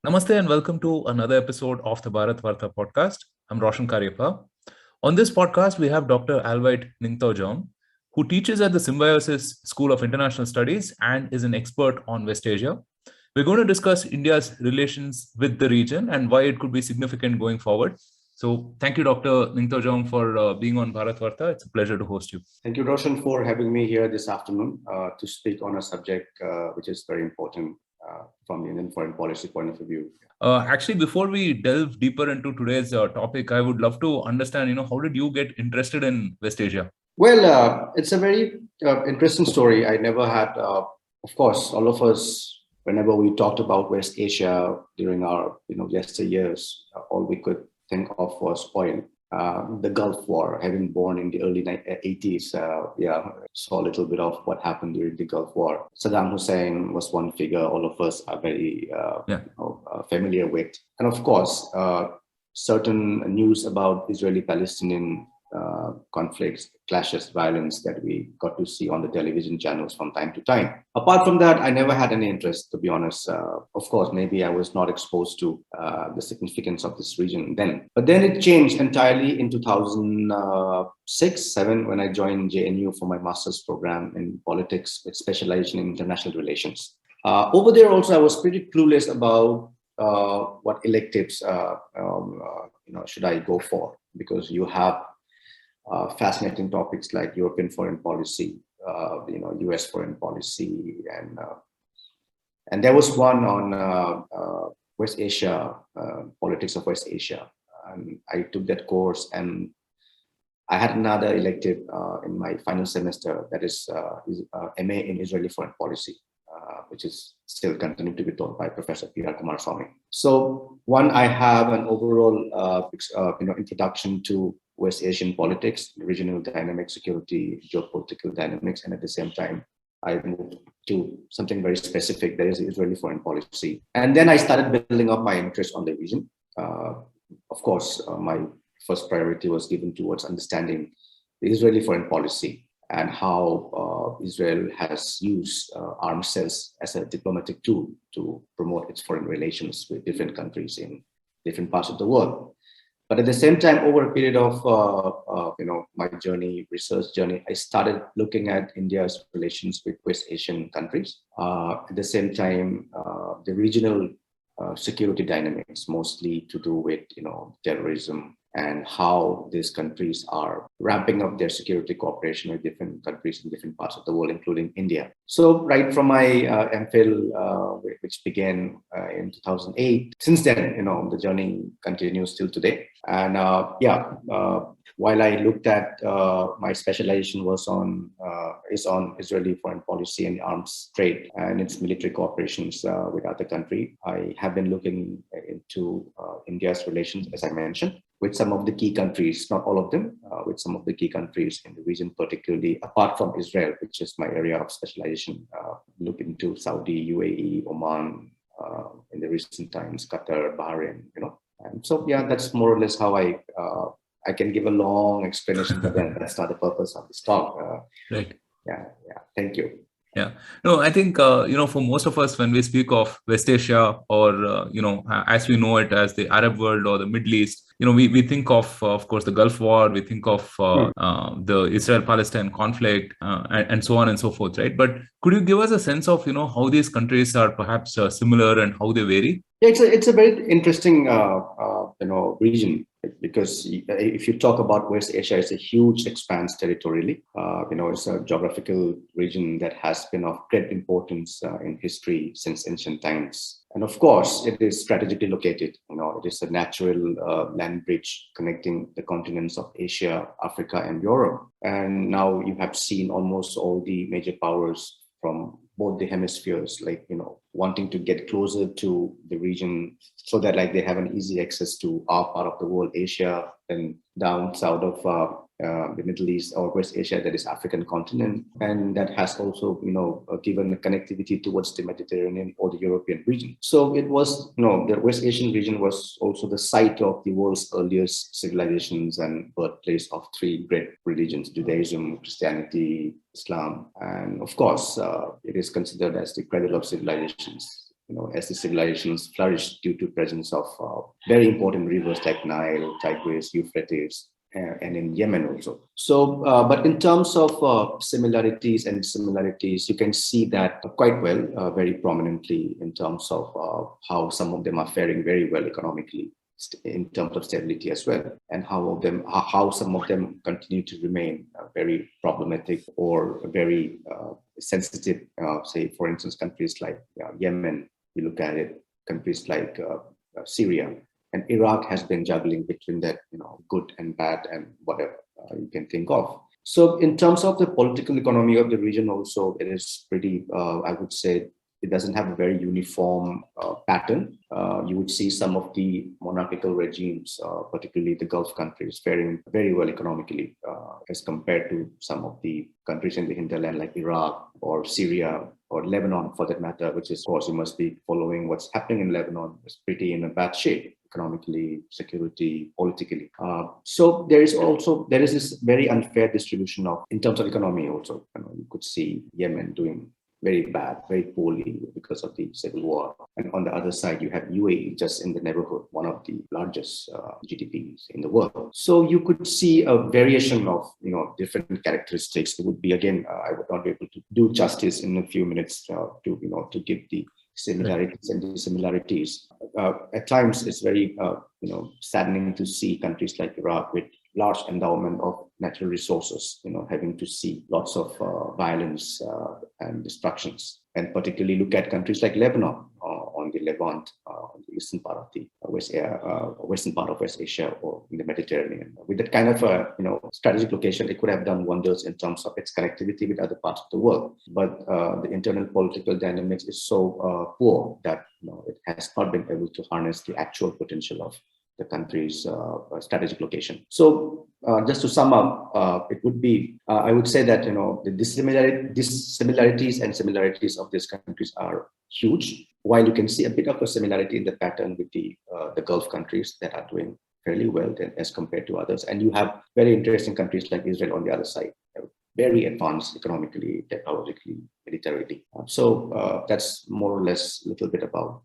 Namaste and welcome to another episode of the Bharatvaarta podcast. I'm Roshan Karyappa. On this podcast, we have Dr. Alvite Ningthoujam, who teaches at the Symbiosis School of International Studies and is an expert on West Asia. We're going to discuss India's relations with the region and why it could be significant going forward. So, thank you, Dr. Ningthoujam, for being on Bharatvaarta. It's a pleasure to host you. Thank you, Roshan, for having me here this afternoon to speak on a subject which is very important from the Indian foreign policy point of view. Actually, before we delve deeper into today's topic, I would love to understand, how did you get interested in West Asia? Well, it's a very interesting story. I never had, of course, all of us, whenever we talked about West Asia during our, yesteryears, all we could think of was oil. The Gulf War, having born in the early 80s, saw a little bit of what happened during the Gulf War. Saddam Hussein was one figure all of us are very familiar with. And of course, certain news about Israeli-Palestinian conflicts, clashes, violence that we got to see on the television channels from time to time. Apart from that, I never had any interest, to be honest. Of course, maybe I was not exposed to the significance of this region then. But then it changed entirely in 2006-07 when I joined JNU for my master's program in politics with specialization in international relations. Over there also, I was pretty clueless about what electives should I go for, because you have fascinating topics like European foreign policy, U.S. foreign policy, and there was one on West Asia, politics of West Asia. And I took that course, and I had another elective in my final semester, that is MA in Israeli foreign policy, which is still continuing to be taught by Professor P.R. Kumaraswamy. So one, I have an overall introduction to West Asian politics, regional dynamics, security, geopolitical dynamics, and at the same time, I moved to something very specific, that is Israeli foreign policy. And then I started building up my interest on the region. Of course, my first priority was given towards understanding the Israeli foreign policy and how Israel has used arms sales as a diplomatic tool to promote its foreign relations with different countries in different parts of the world. But at the same time, over a period of my research journey, I started looking at India's relations with West Asian countries. At the same time, the regional security dynamics, mostly to do with terrorism and how these countries are ramping up their security cooperation with different countries in different parts of the world, including India. So right from my MPhil, which began in 2008, since then, the journey continues till today. And while I looked at my specialization is on Israeli foreign policy and arms trade and its military cooperations with other countries, I have been looking into India's relations, as I mentioned, with some of the key countries, not all of them, with some of the key countries in the region, particularly apart from Israel, which is my area of specialization. Look into Saudi, UAE, Oman, in the recent times, Qatar, Bahrain, And so, that's more or less how I can give a long explanation, but then that's not the purpose of this talk. Right. Yeah. Thank you. Yeah. No, I think, for most of us, when we speak of West Asia or, as we know it as the Arab world or the Middle East, we think of course, the Gulf War, we think of the Israel-Palestine conflict and so on and so forth, right? But could you give us a sense of, how these countries are perhaps similar and how they vary? Yeah, it's a very interesting, region, because if you talk about West Asia, it's a huge expanse territorially. It's a geographical region that has been of great importance in history since ancient times. And of course, it is strategically located. It is a natural land bridge connecting the continents of Asia, Africa, and Europe. And now you have seen almost all the major powers from both the hemispheres, wanting to get closer to the region so that they have an easy access to our part of the world, Asia, and down south of the Middle East or West Asia, that is African continent. And that has also, given the connectivity towards the Mediterranean or the European region. So it was, the West Asian region was also the site of the world's earliest civilizations and birthplace of three great religions, Judaism, Christianity, Islam. And of course, it is considered as the cradle of civilizations. as the civilizations flourished due to presence of very important rivers like Nile, Tigris, Euphrates, and in Yemen also. So, but in terms of similarities and dissimilarities, you can see that quite well, very prominently in terms of how some of them are faring very well economically, in terms of stability as well, and how some of them continue to remain very problematic or very sensitive. Say, for instance, countries like Yemen, you look at it, countries like Syria, and Iraq has been juggling between that, good and bad and whatever you can think of. So in terms of the political economy of the region also, it is pretty, I would say, it doesn't have a very uniform pattern. You would see some of the monarchical regimes, particularly the Gulf countries, faring very well economically as compared to some of the countries in the hinterland like Iraq or Syria or Lebanon, for that matter, which is, of course, you must be following what's happening in Lebanon. It's pretty in a bad shape economically, security, politically. So there is this very unfair distribution in terms of economy also. You could see Yemen doing very bad, very poorly because of the civil war. And on the other side, you have UAE just in the neighborhood, one of the largest GDPs in the world. So you could see a variation of, different characteristics. It would be, again, I would not be able to do justice in a few minutes to give the similarities and dissimilarities. At times, it's very, saddening to see countries like Iraq with large endowment of natural resources, having to see lots of violence and destructions. And particularly look at countries like Lebanon, on the Levant, on the eastern part of the western part of West Asia, or in the Mediterranean. With that kind of strategic location, it could have done wonders in terms of its connectivity with other parts of the world. But the internal political dynamics is so poor that it has not been able to harness the actual potential of the country's strategic location. So just to sum up, it would be, I would say that, the dissimilarities and similarities of these countries are huge, while you can see a bit of a similarity in the pattern with the Gulf countries that are doing fairly well as compared to others. And you have very interesting countries like Israel on the other side, very advanced economically, technologically, militarily. So that's more or less a little bit about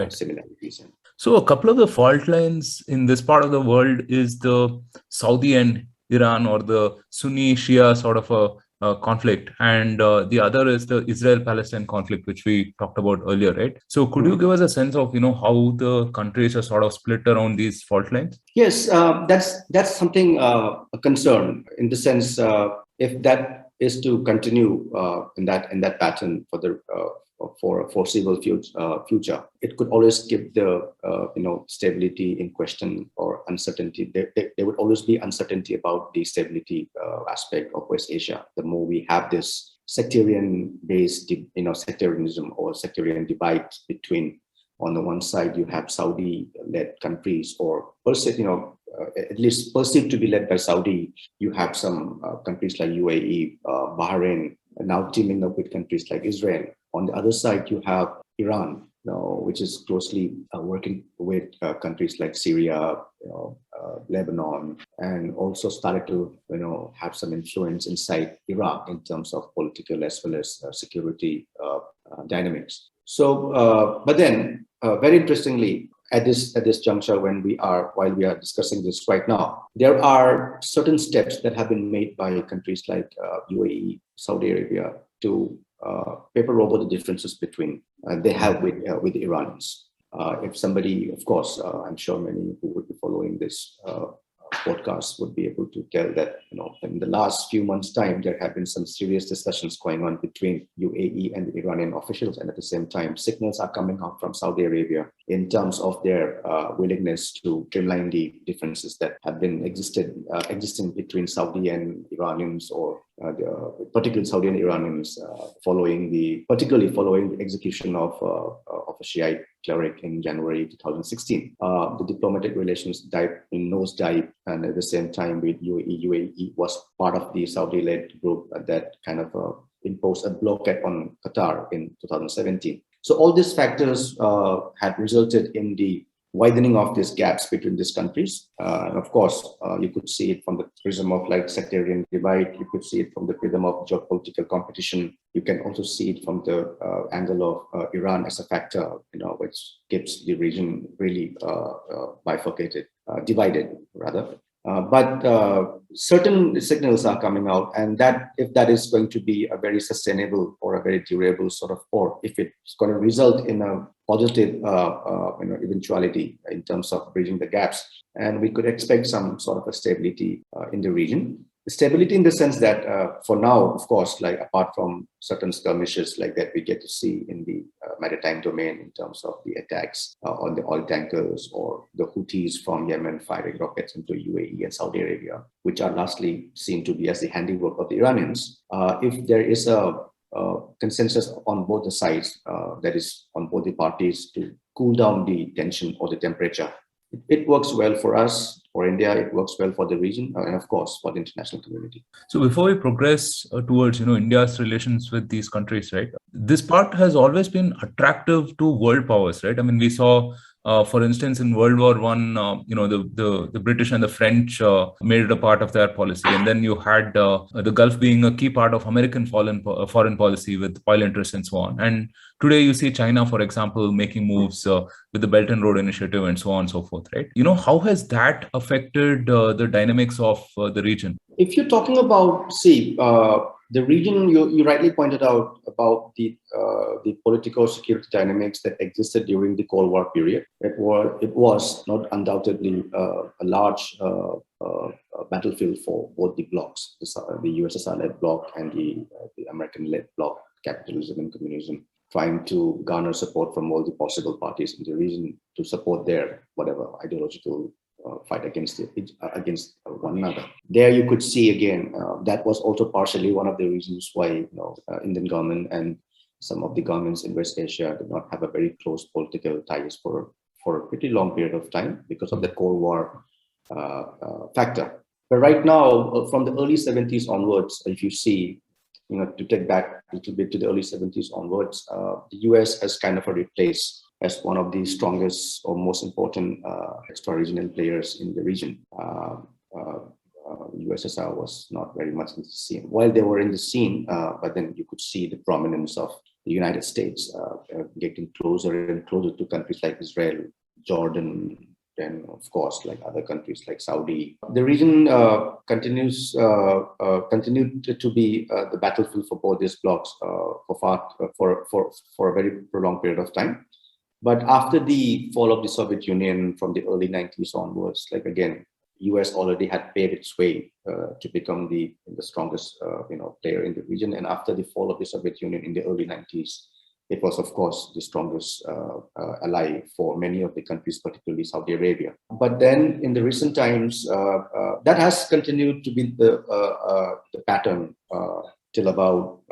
similarities. So a couple of the fault lines in this part of the world is the Saudi and Iran, or the Sunni Shia sort of a conflict, and the other is the Israel-Palestine conflict, which we talked about earlier, right? So could you give us a sense of how the countries are sort of split around these fault lines? Yes, that's something a concern, in the sense if that is to continue in that pattern for a foreseeable future, it could always give the stability in question, or uncertainty. There would always be uncertainty about the stability aspect of West Asia. The more we have this sectarian-based, sectarianism or sectarian divide between, on the one side you have Saudi-led countries, or at least perceived to be led by Saudi. You have some countries like UAE, Bahrain, now teaming up with countries like Israel. On the other side, you have Iran, which is closely working with countries like Syria, Lebanon, and also started to have some influence inside Iraq in terms of political as well as security dynamics. So, but then, very interestingly, at this juncture, while we are discussing this right now, there are certain steps that have been made by countries like UAE, Saudi Arabia, to paper over the differences between they have with the Iranians. If somebody, of course, I'm sure many who would be following this podcast would be able to tell that in the last few months' time, there have been some serious discussions going on between UAE and the Iranian officials, and at the same time, signals are coming out from Saudi Arabia in terms of their willingness to streamline the differences that have been existing between Saudi and Iranians, or particularly Saudi and Iranians, particularly following the execution of a Shiite cleric in January 2016. The diplomatic relations dived in nosedive, and at the same time with UAE was part of the Saudi-led group that kind of imposed a blockade on Qatar in 2017. So all these factors had resulted in the widening of these gaps between these countries. And of course, you could see it from the prism of like sectarian divide. You could see it from the prism of geopolitical competition. You can also see it from the angle of Iran as a factor, which keeps the region really bifurcated, divided rather. But certain signals are coming out, and that if that is going to be a very sustainable or a very durable sort of, or if it's going to result in a positive eventuality in terms of bridging the gaps, and we could expect some sort of a stability in the region. Stability in the sense that for now, of course, like apart from certain skirmishes like that we get to see in the maritime domain in terms of the attacks on the oil tankers, or the Houthis from Yemen firing rockets into UAE and Saudi Arabia, which are lastly seen to be as the handiwork of the Iranians. If there is a consensus on both the sides, that is on both the parties, to cool down the tension or the temperature, it works well for us, for India, it works well for the region, and of course for the international community. So before we progress towards India's relations with these countries, right, this part has always been attractive to world powers, right? I mean, we saw for instance, in World War One, the British and the French made it a part of their policy, and then you had the Gulf being a key part of American foreign policy with oil interests and so on. And today, you see China, for example, making moves with the Belt and Road Initiative and so on and so forth, right? How has that affected the dynamics of the region? If you're talking about, the region, you rightly pointed out about the political security dynamics that existed during the Cold War period. It was not undoubtedly a large battlefield for both the blocs, the USSR-led bloc and the American-led bloc, capitalism and communism, trying to garner support from all the possible parties in the region to support their whatever ideological fight against one another. There you could see again that was also partially one of the reasons why Indian government and some of the governments in West Asia did not have a very close political ties for a pretty long period of time because of the Cold War factor. But right now, from the early 70s onwards, if you see, to take back a little bit to the early 70s onwards, the US has kind of replaced as one of the strongest or most important extra-regional players in the region. USSR was not very much in the scene. While they were in the scene, but then you could see the prominence of the United States getting closer and closer to countries like Israel, Jordan, and of course, like other countries like Saudi. The region continued to be the battlefield for both these blocs for a very prolonged period of time. But after the fall of the Soviet Union from the early 90s onwards, like again, US already had paved its way to become the strongest player in the region. And after the fall of the Soviet Union in the early 90s, it was, of course, the strongest ally for many of the countries, particularly Saudi Arabia. But then in the recent times, that has continued to be the pattern till about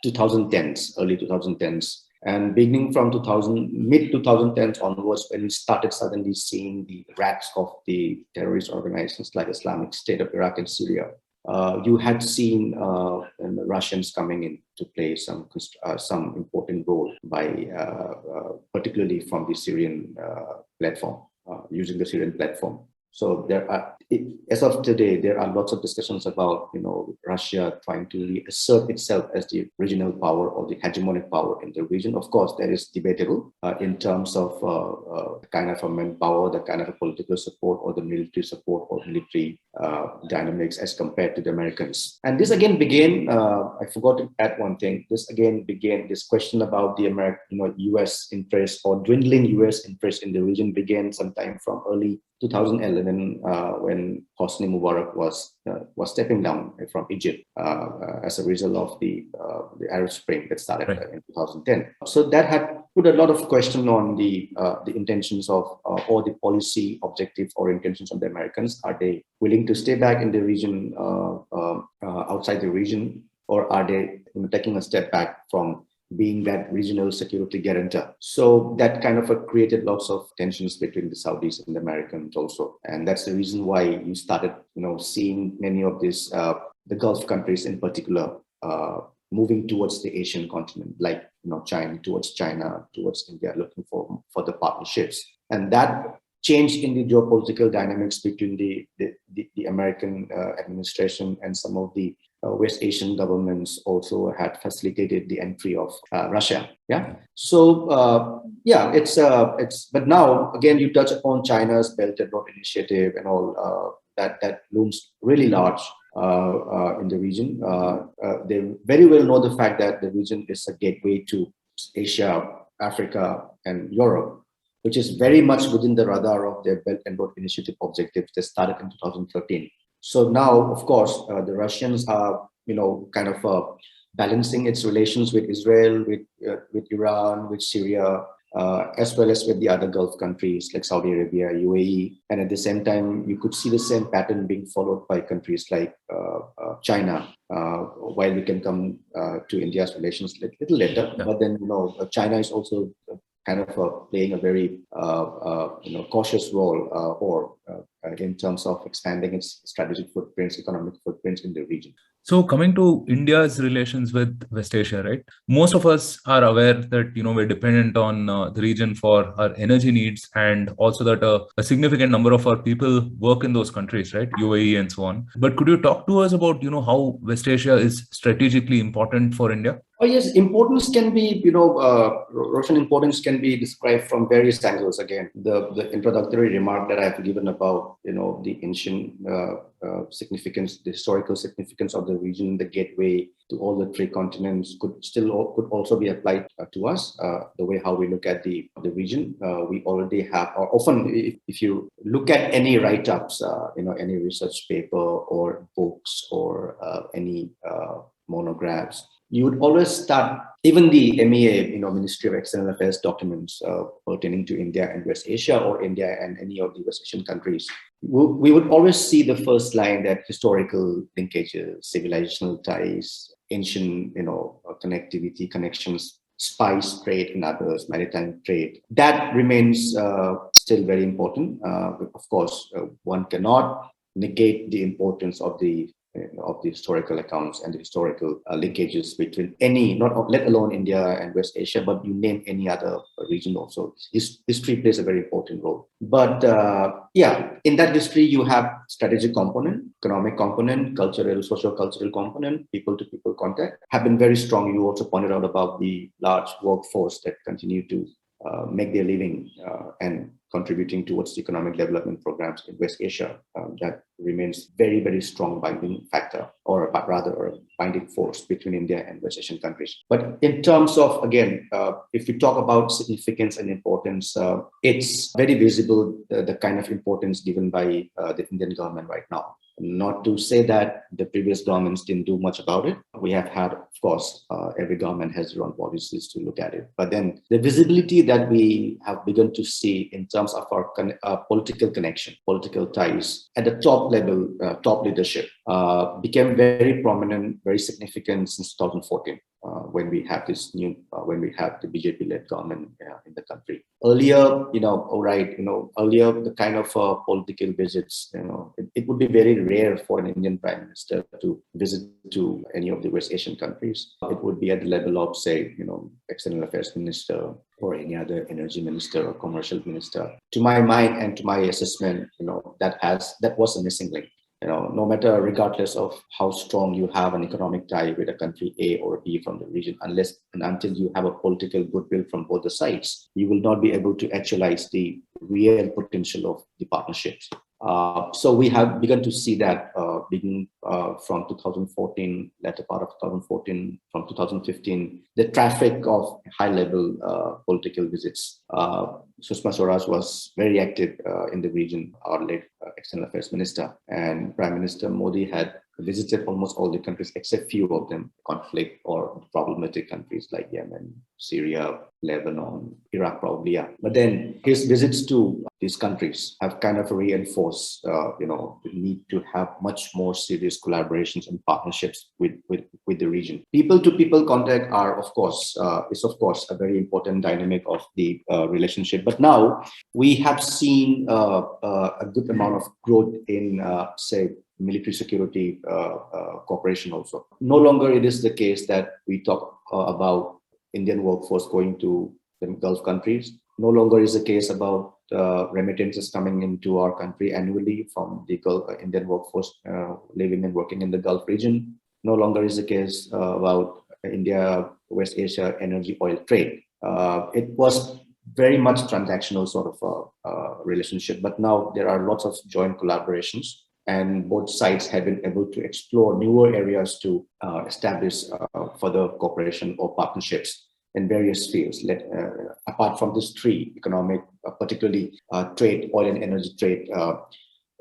2010s, early 2010s. And beginning from mid-2010s onwards, when we started suddenly seeing the rats of the terrorist organizations like Islamic State of Iraq and Syria, you had seen the Russians coming in to play some important role by particularly from the Syrian platform, using the Syrian platform. So there are, as of today, there are lots of discussions about Russia trying to reassert itself as the regional power or the hegemonic power in the region. Of course, that is debatable in terms of the kind of a manpower, the kind of a political support, or the military support or military dynamics as compared to the Americans. And this again began. I forgot to add one thing. This again began. This question about the U.S. interest or dwindling U.S. interest in the region began sometime from early 2011 when Hosni Mubarak was stepping down from Egypt as a result of the Arab Spring that started in 2010. So that had put a lot of question on the intentions of or the policy objectives or intentions of the Americans. Are they willing to stay back in the region, outside the region, or are they taking a step back from being that regional security guarantor? So that kind of created lots of tensions between the Saudis and the Americans also. And that's the reason why you started, seeing many of these, the Gulf countries in particular, moving towards the Asian continent, like, towards China, towards India, looking for the partnerships. And that change in the geopolitical dynamics between the American administration and some of the West Asian governments also had facilitated the entry of Russia. Yeah. So but now again you touch upon China's Belt and Road Initiative and all that looms really large in the region. They very well know the fact that the region is a gateway to Asia, Africa, and Europe, which is very much within the radar of their Belt and Road Initiative objectives that started in 2013. So now, of course, the Russians are, kind of balancing its relations with Israel, with Iran, with Syria, as well as with the other Gulf countries like Saudi Arabia, UAE. And at the same time, you could see the same pattern being followed by countries like China, while we can come to India's relations a little later. Yeah. But then, China is also kind of playing a very cautious role in terms of expanding its strategic footprints, economic footprints in the region. So coming to India's relations with West Asia, right? Most of us are aware that, we're dependent on the region for our energy needs, and also that a significant number of our people work in those countries, right? UAE and so on. But could you talk to us about, how West Asia is strategically important for India? Oh, yes, importance can be, Russian importance can be described from various angles. Again, the introductory remark that I've given about, the ancient significance, the historical significance of the region, the gateway to all the three continents could also be applied to us. The way how we look at the region, we already have, or often if you look at any write-ups, any research paper or books or any monographs, you would always start, even the MEA, Ministry of External Affairs documents pertaining to India and West Asia, or India and any of the West Asian countries. We would always see the first line that historical linkages, civilizational ties, ancient, connectivity, connections, spice trade and others, maritime trade. That remains still very important. Of course, one cannot negate the importance of the historical accounts and the historical linkages between any, let alone India and West Asia, but you name any other region also. History plays a very important role. But in that history, you have strategic component, economic component, cultural, socio-cultural component, people-to-people contact have been very strong. You also pointed out about the large workforce that continue to make their living and contributing towards the economic development programs in West Asia. That remains very, very strong binding factor, or rather a binding force between India and West Asian countries. But in terms of, again, if you talk about significance and importance, it's very visible, the kind of importance given by the Indian government right now. Not to say that the previous governments didn't do much about it. We have had, of course, every government has their own policies to look at it. But then the visibility that we have begun to see in terms of our political connection, political ties at the top level, top leadership, became very prominent, very significant since 2014. When we have the BJP-led government in the country. Earlier, earlier the kind of political visits, it would be very rare for an Indian Prime Minister to visit to any of the West Asian countries. It would be at the level of, say, External Affairs Minister or any other energy minister or commercial minister. To my mind and to my assessment, that was a missing link. No matter, regardless of how strong you have an economic tie with a country A or B from the region, unless and until you have a political goodwill from both the sides, you will not be able to actualize the real potential of the partnerships. So we have begun to see that beginning from 2014, latter part of 2014, from 2015, the traffic of high-level political visits. Sushma Swaraj was very active in the region, our late External Affairs Minister, and Prime Minister Modi had visited almost all the countries except few of them, conflict or problematic countries like Yemen, Syria, Lebanon, Iraq probably, yeah. But then his visits to these countries have kind of reinforced, the need to have much more serious collaborations and partnerships with the region. People-to-people contact is of course a very important dynamic of the relationship. But now we have seen a good amount of growth in, say, military security cooperation also. No longer it is the case that we talk about Indian workforce going to the Gulf countries No longer is the case about remittances coming into our country annually from the Gulf, Indian workforce living and working in the Gulf region. No longer is the case about India, West Asia energy oil trade. It was very much transactional sort of relationship, but now there are lots of joint collaborations, and both sides have been able to explore newer areas to establish further cooperation or partnerships in various fields. Apart from this three, economic, particularly trade, oil and energy trade,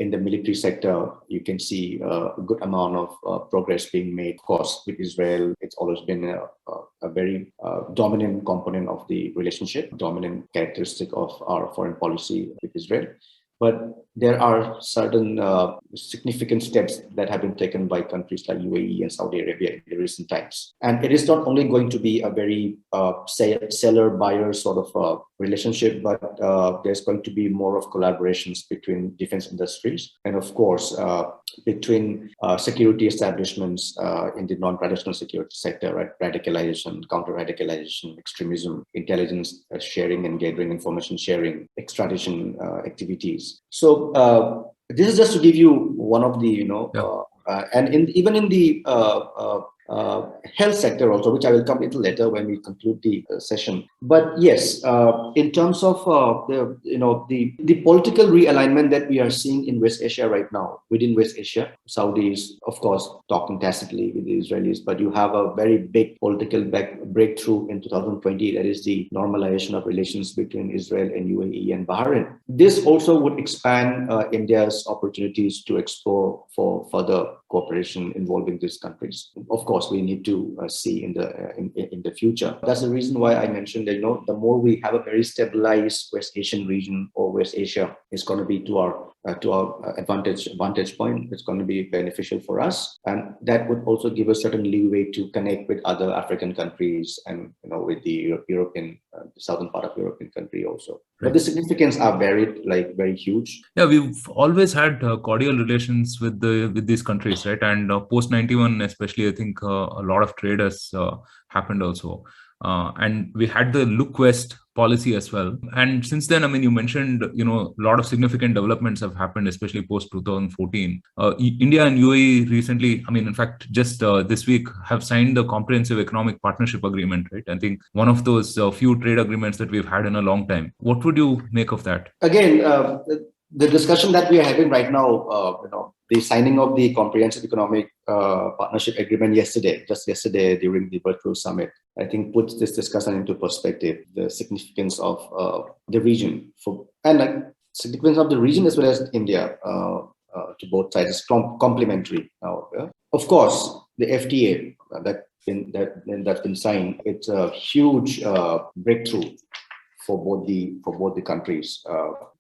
in the military sector, you can see a good amount of progress being made. Of course, with Israel, it's always been a very dominant component of the relationship, dominant characteristic of our foreign policy with Israel. But there are certain significant steps that have been taken by countries like UAE and Saudi Arabia in the recent times. And it is not only going to be a very seller-buyer sort of relationship, but there's going to be more of collaborations between defense industries and, of course, between security establishments in the non-traditional security sector, right? Radicalization, counter-radicalization, extremism, intelligence sharing and gathering, information sharing, extradition activities. So this is just to give you one of the, even in the health sector also, which I will come a little later when we conclude the session. But yes, in terms of the political realignment that we are seeing in West Asia right now, within West Asia, Saudis, of course, talking tacitly with the Israelis, but you have a very big political breakthrough in 2020, that is the normalization of relations between Israel and UAE and Bahrain. This also would expand India's opportunities to explore for further cooperation involving these countries. Of course, we need to see in the future. That's the reason why I mentioned that the more we have a very stabilized West Asian region or West Asia, is going to be to our advantage point. It's going to be beneficial for us, and that would also give us certain leeway to connect with other African countries and with the European, southern part of European country also. Right. But the significance are very huge. Yeah, we've always had cordial relations with these countries, right? And post 91, especially, I think a lot of trade has happened also. And we had the Look West policy as well. And since then, I mean, you mentioned, a lot of significant developments have happened, especially post 2014. India and UAE recently, I mean, in fact, just this week have signed the Comprehensive Economic Partnership Agreement, right? I think one of those few trade agreements that we've had in a long time. What would you make of that? Again, the discussion that we are having right now, the signing of the Comprehensive Economic Partnership Agreement just yesterday during the virtual summit, I think puts this discussion into perspective, the significance of the region significance of the region as well as India to both sides is complementary. Of course, the FTA that's been signed, it's a huge breakthrough for both the countries.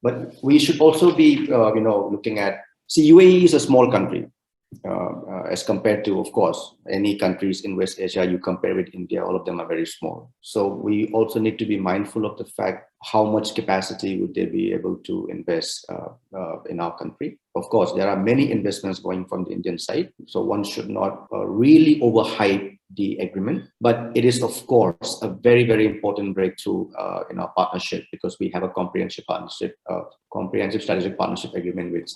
But we should also be looking at, UAE is a small country as compared to, of course, any countries in West Asia. You compare with India, all of them are very small. So we also need to be mindful of the fact how much capacity would they be able to invest in our country. Of course, there are many investments going from the Indian side, so one should not really overhype the agreement. But it is, of course, a very, very important breakthrough in our partnership, because we have a comprehensive strategic partnership agreement with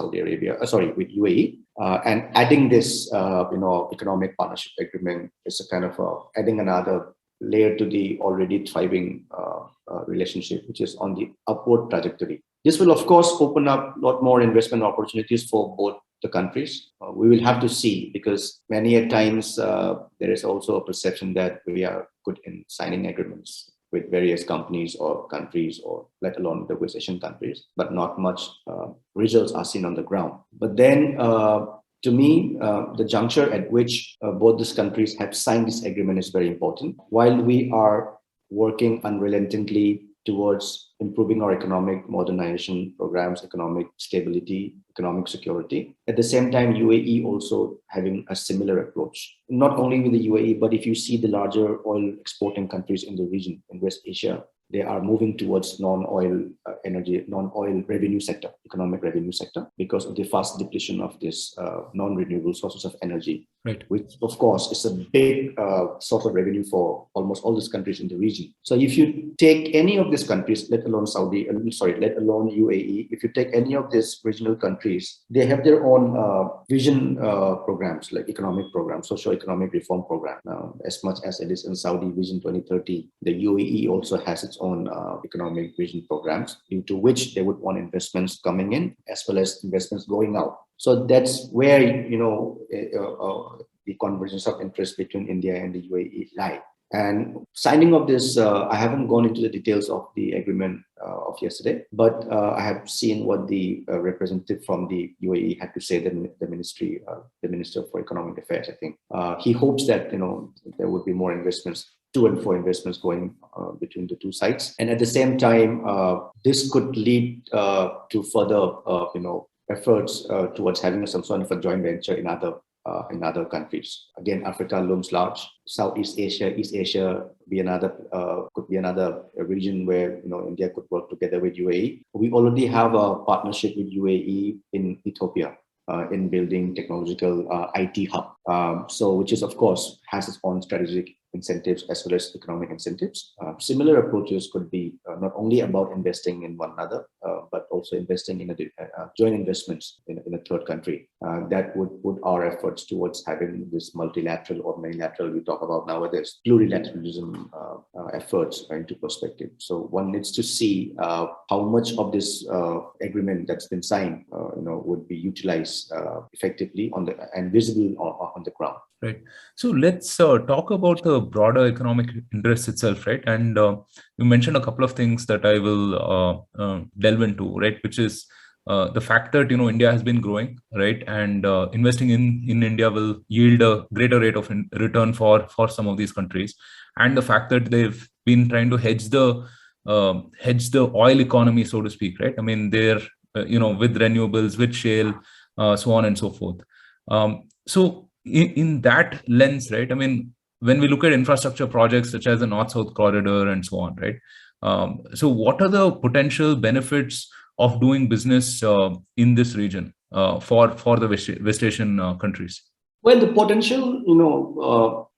with UAE, and adding this, economic partnership agreement is a kind of adding another layer to the already thriving relationship, which is on the upward trajectory. This will, of course, open up a lot more investment opportunities for both the countries. We will have to see, because many a times there is also a perception that we are good in signing agreements with various companies or countries, or let alone the West Asian countries, but not much results are seen on the ground. But then, to me, the juncture at which both these countries have signed this agreement is very important. While we are working unrelentingly towards improving our economic modernization programs, economic stability, economic security, at the same time, UAE also having a similar approach. Not only with the UAE, but if you see the larger oil exporting countries in the region, in West Asia, they are moving towards non-oil energy, non-oil revenue sector, economic revenue sector, because of the fast depletion of this non-renewable sources of energy, right, which of course is a big source of revenue for almost all these countries in the region. So if you take any of these countries, let alone let alone UAE, if you take any of these regional countries, they have their own vision programs, like economic programs, socio-economic reform program. As much as it is in Saudi Vision 2030, the UAE also has its own economic vision programs, into which they would want investments coming in as well as investments going out. So that's where, the convergence of interest between India and the UAE lie. And signing of this, I haven't gone into the details of the agreement of yesterday, but I have seen what the representative from the UAE had to say. The Minister for Economic Affairs, I think, he hopes that there would be more investments, to and fro investments going between the two sides, and at the same time, this could lead to further, efforts towards having some sort of a joint venture in other countries. Again, Africa looms large. Southeast Asia, East Asia could be another region where India could work together with UAE. We already have a partnership with UAE in Ethiopia in building technological IT hub. So which is, of course, has its own strategic incentives as well as economic incentives. Similar approaches could be not only about investing in one another, but also investing in joint investments in a third country. That would put our efforts towards having this multilateral or unilateral, we talk about nowadays, plurilateralism efforts into perspective. So one needs to see how much of this agreement that's been signed would be utilized effectively and visible on the ground. Right. So let's talk about the broader economic interest itself, right? And you mentioned a couple of things that I will delve into, right? Which is the fact that India has been growing, right? And investing in India will yield a greater rate of return for some of these countries, and the fact that they've been trying to hedge the oil economy, so to speak, right? I mean, they're with renewables, with shale, so on and so forth. So in that lens, right, I mean, when we look at infrastructure projects such as the North-South corridor and so on, right? So what are the potential benefits of doing business in this region for the West Asian countries? Well, the potential,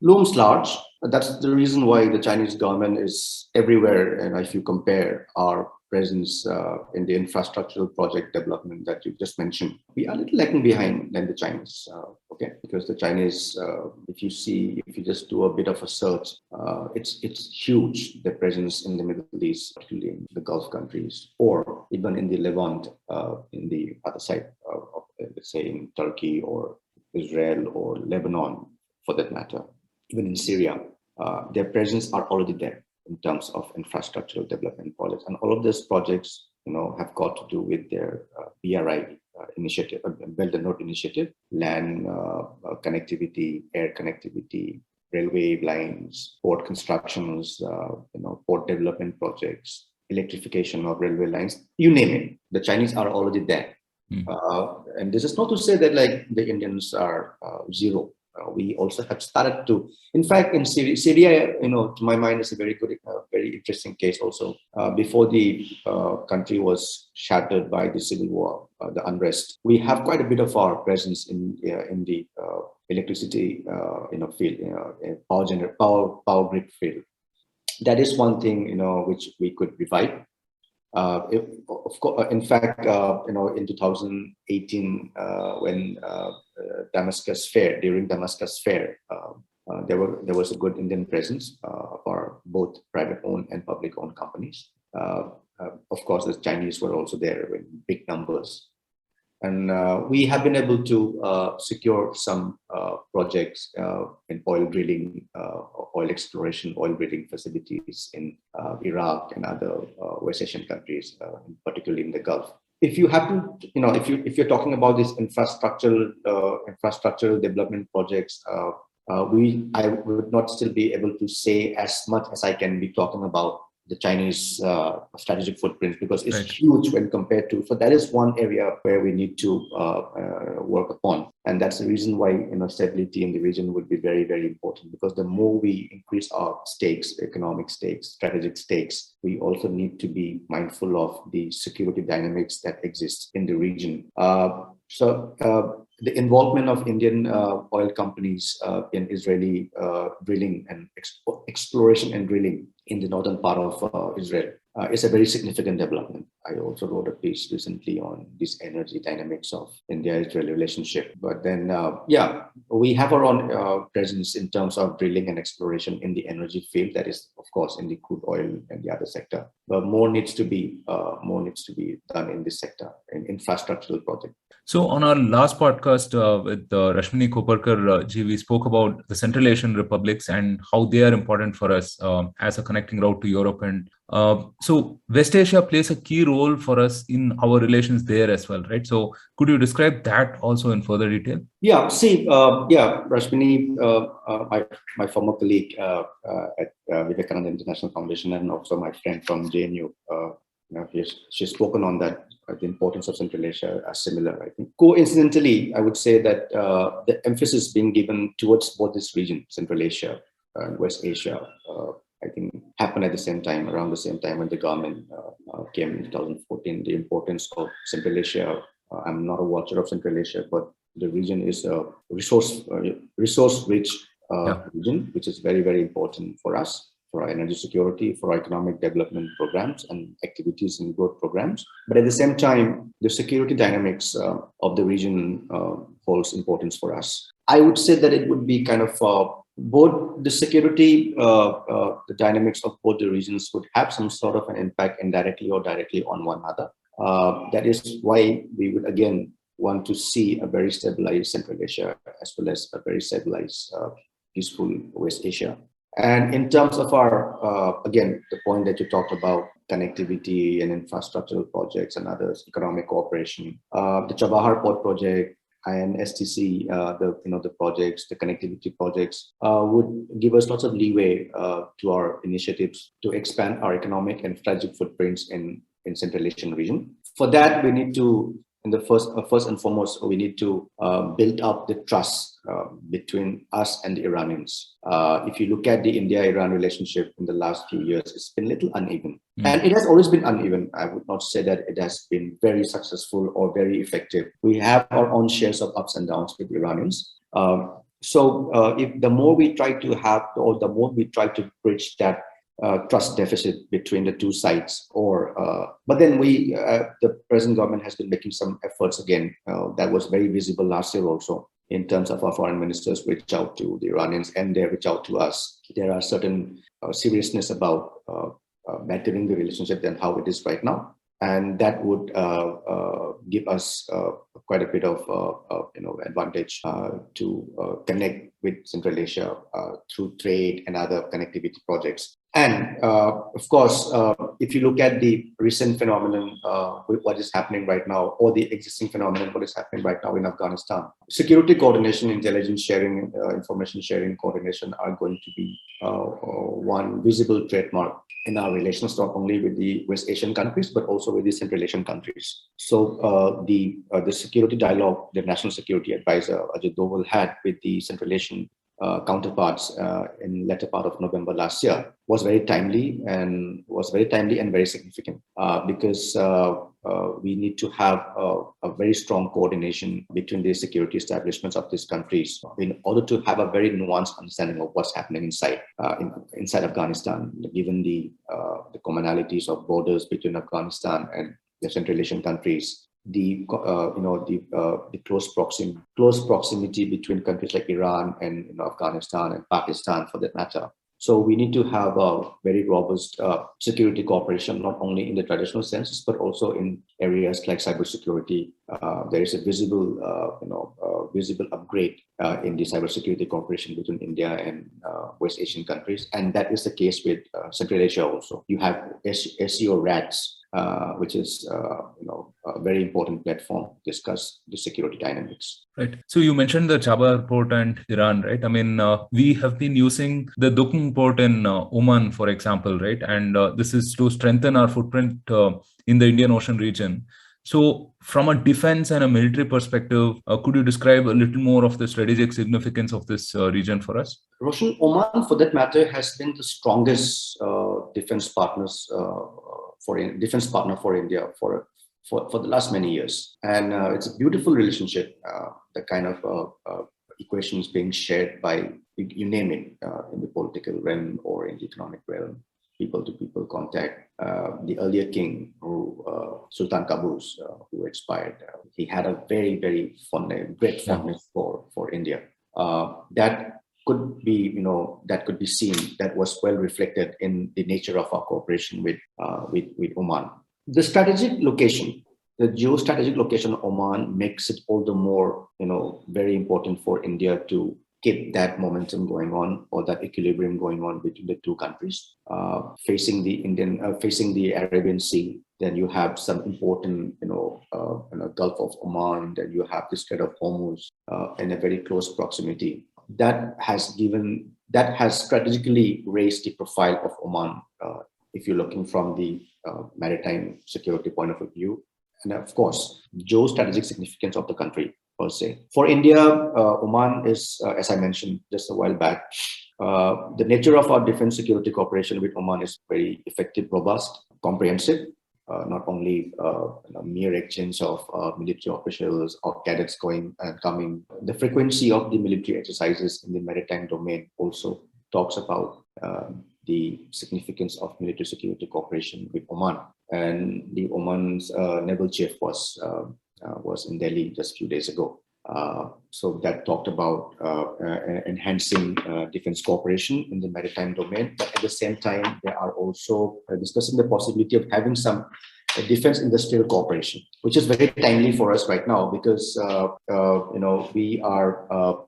looms large. That's the reason why the Chinese government is everywhere. And if you compare our presence in the infrastructural project development that you just mentioned, we are a little lagging behind than the Chinese. Okay, because the Chinese, if you just do a bit of a search, it's huge. The presence in the Middle East, particularly in the Gulf countries, or even in the Levant, in the other side of, let's say, in Turkey or Israel or Lebanon, for that matter, even in Syria, their presence are already there in terms of infrastructural development projects. And all of these projects, have got to do with their BRI initiative, Belt and Road Initiative, land connectivity, air connectivity, railway lines, port constructions, port development projects, electrification of railway lines, you name it. The Chinese are already there. And this is not to say that like the Indians are zero. We also have started to, in fact, in Syria, to my mind, is a very good, very interesting case also. Before the country was shattered by the civil war, the unrest, we have quite a bit of our presence in the electricity, field, power grid field. That is one thing, which we could revive. In fact, in 2018, when during Damascus Fair, there was a good Indian presence for both private-owned and public-owned companies. Of course, the Chinese were also there in big numbers. And we have been able to secure some projects in oil drilling, oil exploration, oil drilling facilities in Iraq and other West Asian countries, particularly in the Gulf. If you happen, if you're talking about these infrastructural development projects, I would not still be able to say as much as I can be talking about the Chinese strategic footprint, because it's Right. huge when compared to. So that is one area where we need to work upon, and that's the reason why stability in the region would be very, very important. Because the more we increase our stakes, economic stakes, strategic stakes, we also need to be mindful of the security dynamics that exist in the region. The involvement of Indian oil companies in Israeli drilling and exploration and drilling in the northern part of Israel is a very significant development. I also wrote a piece recently on this energy dynamics of India-Israel relationship. But then, we have our own presence in terms of drilling and exploration in the energy field. That is, of course, in the crude oil and the other sector. But more needs to be done in this sector, in infrastructural projects. So on our last podcast with Rashmini Koparkar ji, we spoke about the Central Asian republics and how they are important for us as a connecting route to Europe. And so West Asia plays a key role for us in our relations there as well, right? So could you describe that also in further detail? Yeah, see, Rashmini, my former colleague at Vivekananda International Foundation, and also my friend from JNU, she's spoken on that. The importance of Central Asia are similar, I think. Coincidentally, I would say that the emphasis being given towards both this region, Central Asia and West Asia, I think happened at the same time, around the same time when the government came in 2014. The importance of Central Asia, I'm not a watcher of Central Asia, but the region is a resource-rich region, which is very, very important for us, for our energy security, for our economic development programs and activities and growth programs. But at the same time, the security dynamics of the region holds importance for us. I would say that it would be kind of both the security, the dynamics of both the regions would have some sort of an impact indirectly or directly on one another. That is why we would again want to see a very stabilized Central Asia as well as a very stabilized, peaceful West Asia. And in terms of our, again, the point that you talked about, connectivity and infrastructural projects and others, economic cooperation, the Chabahar Port project, INSTC, the projects, the connectivity projects would give us lots of leeway to our initiatives to expand our economic and strategic footprints in Central Asian region. For that, we need to, in the first and foremost, we need to build up the trust between us and the Iranians. If you look at the India-Iran relationship in the last few years, it's been a little uneven. And it has always been uneven. I would not say that it has been very successful or very effective. We have our own shares of ups and downs with the Iranians. If the more we try to have, or the more we try to bridge that trust deficit between the two sides, but then the present government has been making some efforts again. That was very visible last year also, in terms of our foreign ministers reach out to the Iranians and they reach out to us. There are certain seriousness about bettering the relationship than how it is right now, and that would give us quite a bit of advantage to connect with Central Asia through trade and other connectivity projects. And of course, if you look at the recent phenomenon, what is happening right now, or the existing phenomenon, what is happening right now in Afghanistan, security coordination, intelligence sharing, information sharing, coordination are going to be one visible trademark in our relations, not only with the West Asian countries, but also with the Central Asian countries. So the security dialogue, the National Security Advisor Ajit Doval had with the Central Asian counterparts in latter part of November last year was very timely and very significant because we need to have a very strong coordination between the security establishments of these countries in order to have a very nuanced understanding of what's happening inside Afghanistan, given the commonalities of borders between Afghanistan and the Central Asian countries. The close proximity between countries like Iran and Afghanistan and Pakistan, for that matter. So we need to have a very robust security cooperation, not only in the traditional senses, but also in areas like cybersecurity. There is a visible upgrade in the cybersecurity cooperation between India and West Asian countries. And that is the case with Central Asia also. You have SEO RATS, which is a very important platform to discuss the security dynamics. Right. So you mentioned the Chabahar port and Iran, right? I mean, we have been using the Duqm port in Oman, for example, right? And this is to strengthen our footprint in the Indian Ocean region. So from a defense and a military perspective, could you describe a little more of the strategic significance of this region for us? Roshan, Oman, for that matter, has been the strongest defense partner for India for the last many years. And it's a beautiful relationship, the kind of equations being shared by, you name it, in the political realm or in the economic realm, people-to-people contact. The earlier king, Sultan Qaboos, who expired, he had a very, very great fondness for India. That could be, that could be seen, that was well reflected in the nature of our cooperation with Oman. The strategic location, the geostrategic location of Oman makes it all the more, very important for India to keep that momentum going on, or that equilibrium going on between the two countries. Facing the Arabian Sea, then you have some important, Gulf of Oman, then you have the Strait of Hormuz in a very close proximity. That has strategically raised the profile of Oman, if you're looking from the maritime security point of view, and of course, geostrategic significance of the country per se. For India, Oman is, as I mentioned just a while back, the nature of our defense security cooperation with Oman is very effective, robust, comprehensive. Not only mere exchange of military officials or cadets going and coming. The frequency of the military exercises in the maritime domain also talks about the significance of military security cooperation with Oman. And the Oman's naval chief was in Delhi just a few days ago. So that talked about enhancing defense cooperation in the maritime domain. But at the same time, they are also discussing the possibility of having some defense industrial cooperation, which is very timely for us right now because we are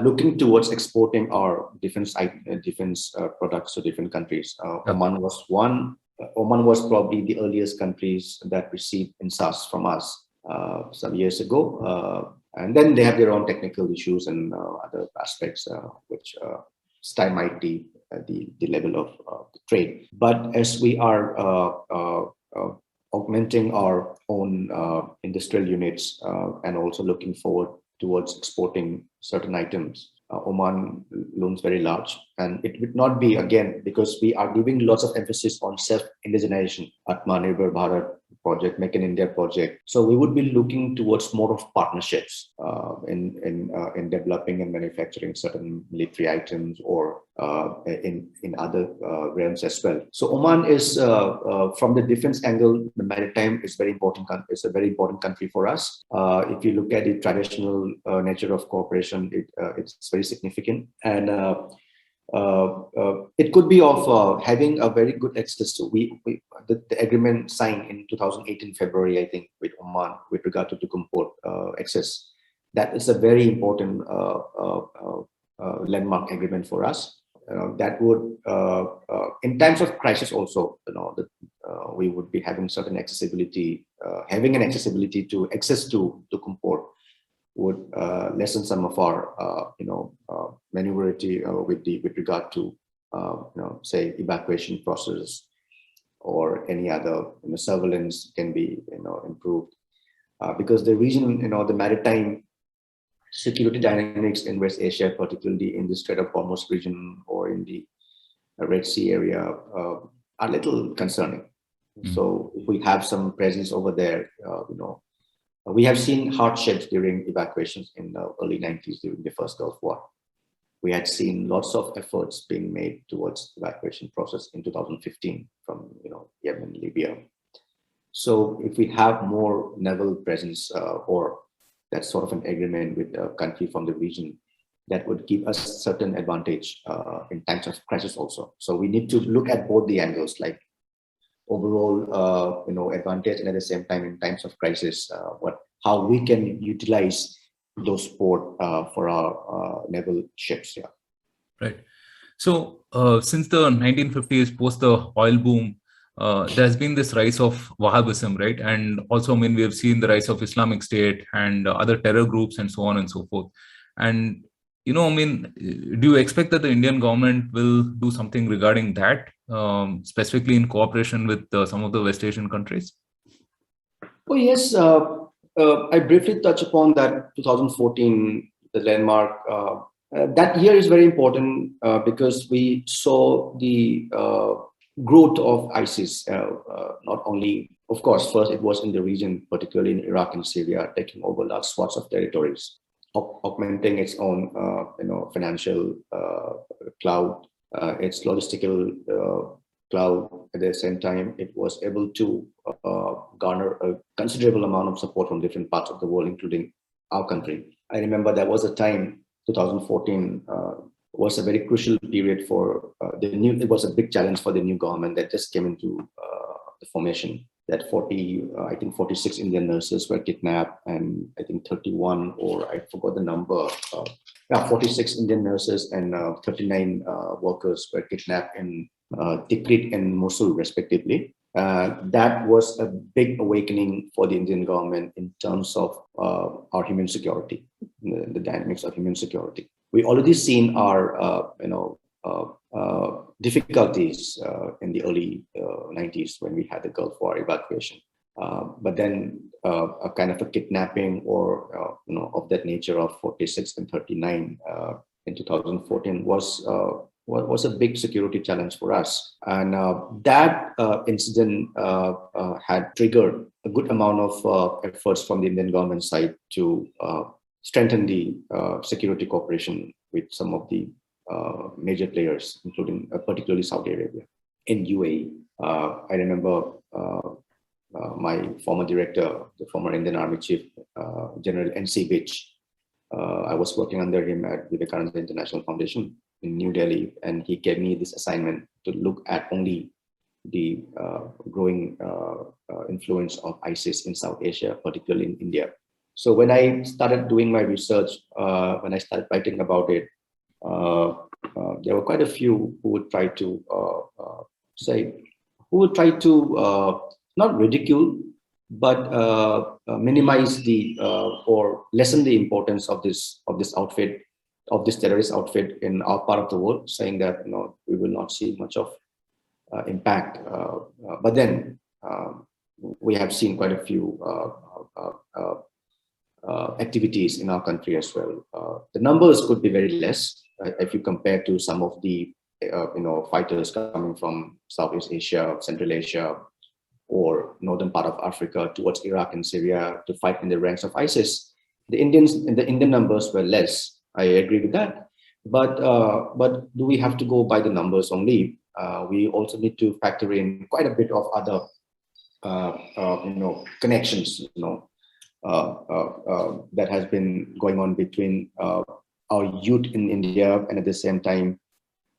looking towards exporting our defense products to different countries. Oman was one. Oman was probably the earliest countries that received INSAS from us some years ago. And then they have their own technical issues and other aspects which stymied the level of the trade. But as we are augmenting our own industrial units and also looking forward towards exporting certain items, Oman looms very large. And it would not be, again, because we are giving lots of emphasis on self-indigenization, Atmanirbhar Bharat project, Make in India project. So we would be looking towards more of partnerships in developing and manufacturing certain military items or in other realms as well. So Oman is, from the defense angle, the maritime is very important. It's a very important country for us. If you look at the traditional nature of cooperation, it's very significant. And it could be of having a very good access to the agreement signed in 2018 February, I think, with Oman with regard to Duqm port access. That is a very important landmark agreement for us. That would, in times of crisis, also, we would be having certain accessibility, having an accessibility to access to Duqm port would lessen some of our, maneuverability with regard to, say, evacuation process or any other surveillance can be, improved. Because the region, the maritime security dynamics in West Asia, particularly in the Strait of Hormuz region or in the Red Sea area, are a little concerning. Mm-hmm. So if we have some presence over there, we have seen hardships during evacuations in the early 90s during the first Gulf War. We had seen lots of efforts being made towards evacuation process in 2015 from Yemen, Libya. So if we have more naval presence or that sort of an agreement with a country from the region, that would give us certain advantage in times of crisis also. So we need to look at both the angles, like overall, advantage, and at the same time in times of crisis, how we can utilize those port for our naval ships. Yeah. Right. So, since the 1950s, post the oil boom, there's been this rise of Wahabism, right? And also, I mean, we have seen the rise of Islamic State and other terror groups and so on and so forth. And, I mean, do you expect that the Indian government will do something regarding that, specifically in cooperation with some of the West Asian countries? Oh, yes. I briefly touch upon that 2014, the landmark. That year is very important because we saw the growth of ISIS. Not only, of course, first it was in the region, particularly in Iraq and Syria, taking over large swaths of territories, augmenting its own, financial cloud, its logistical cloud. At the same time, it was able to garner a considerable amount of support from different parts of the world, including our country. I remember there was a time, 2014 was a very crucial period for it was a big challenge for the new government that just came into the formation. That 46 Indian nurses were kidnapped, and I think 31, or I forgot the number, 46 Indian nurses and 39 workers were kidnapped in Tikrit and Mosul, respectively. That was a big awakening for the Indian government in terms of our human security, the dynamics of human security. We already seen our, difficulties in the early 90s when we had the Gulf War evacuation. But then a kind of a kidnapping or, of that nature of 46 and 39 in 2014 was a big security challenge for us. And that incident had triggered a good amount of efforts from the Indian government side to strengthen the security cooperation with some of the major players, including particularly Saudi Arabia. In UAE, I remember my former director, the former Indian Army Chief, General N.C. Vich. I was working under him at Vivekananda International Foundation in New Delhi, and he gave me this assignment to look at only the growing influence of ISIS in South Asia, particularly in India. So when I started doing my research, when I started writing about it, there were quite a few who would try to not ridicule, but minimize the or lessen the importance of this outfit, of this terrorist outfit in our part of the world, saying that we will not see much of impact. But then we have seen quite a few activities in our country as well. The numbers could be very less if you compare to some of the fighters coming from Southeast Asia, Central Asia, or northern part of Africa towards Iraq and Syria to fight in the ranks of ISIS. The Indian numbers were less. I agree with that. But do we have to go by the numbers only? We also need to factor in quite a bit of other connections that has been going on between our youth in India, and at the same time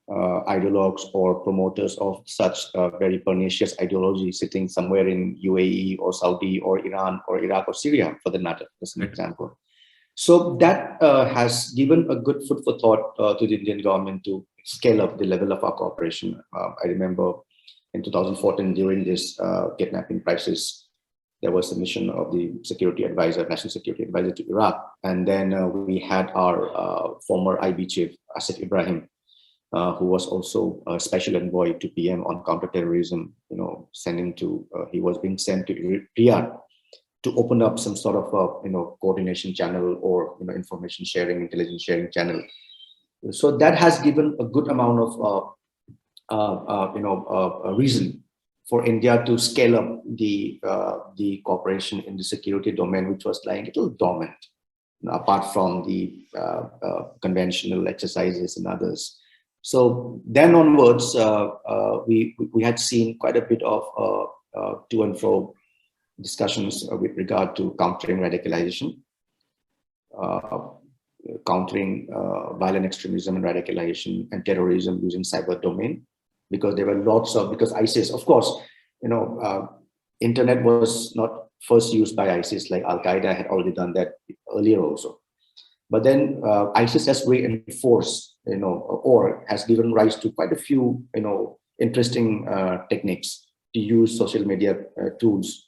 ideologues or promoters of such very pernicious ideology sitting somewhere in UAE or Saudi or Iran or Iraq or Syria, for the matter, as an example. So that has given a good food for thought to the Indian government to scale up the level of our cooperation. I remember in 2014, during this kidnapping crisis, there was a mission of the security advisor, national security advisor to Iraq. And then we had our former IB chief, Asif Ibrahim, who was also a special envoy to PM on counterterrorism, he was being sent to Riyadh to open up some sort of coordination channel or information sharing, intelligence sharing channel. So that has given a good amount of reason for India to scale up the cooperation in the security domain, which was lying a little dormant, apart from the conventional exercises and others. So then onwards, we had seen quite a bit of to and fro discussions with regard to countering radicalization, countering violent extremism and radicalization and terrorism using cyber domain, because there were because ISIS, of course, internet was not first used by ISIS, like Al Qaeda had already done that earlier also. But then ISIS has reinforced, or has given rise to quite a few, interesting techniques to use social media tools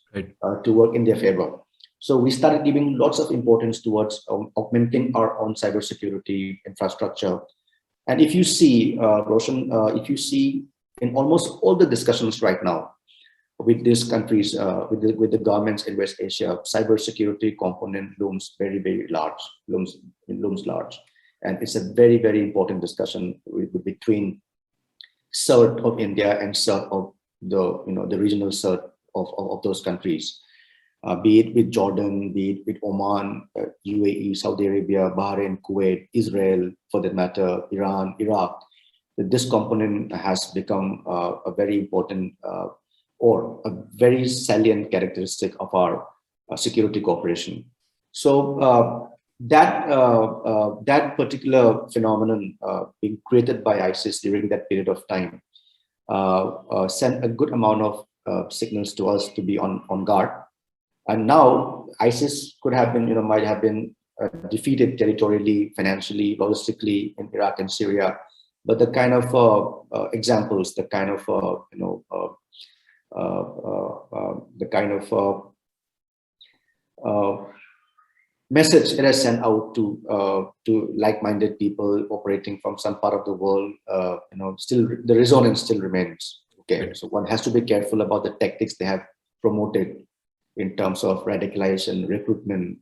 to work in their favor. So we started giving lots of importance towards augmenting our own cybersecurity infrastructure. And if you see, Roshan, if you see in almost all the discussions right now with these countries, with the governments in West Asia, cybersecurity component looms very, very large, looms large. And it's a very, very important discussion between CERT of India and CERT of the regional CERT of those countries. Be it with Jordan, be it with Oman, UAE, Saudi Arabia, Bahrain, Kuwait, Israel, for that matter, Iran, Iraq. This component has become a very important or a very salient characteristic of our security cooperation. So that particular phenomenon being created by ISIS during that period of time sent a good amount of signals to us to be on guard. And now ISIS could have been, might have been defeated territorially, financially, logistically in Iraq and Syria. But the kind of examples, the kind of, the kind of message it has sent out to like-minded people operating from some part of the world, still the resonance still remains. Okay, so one has to be careful about the tactics they have promoted in terms of radicalization, recruitment.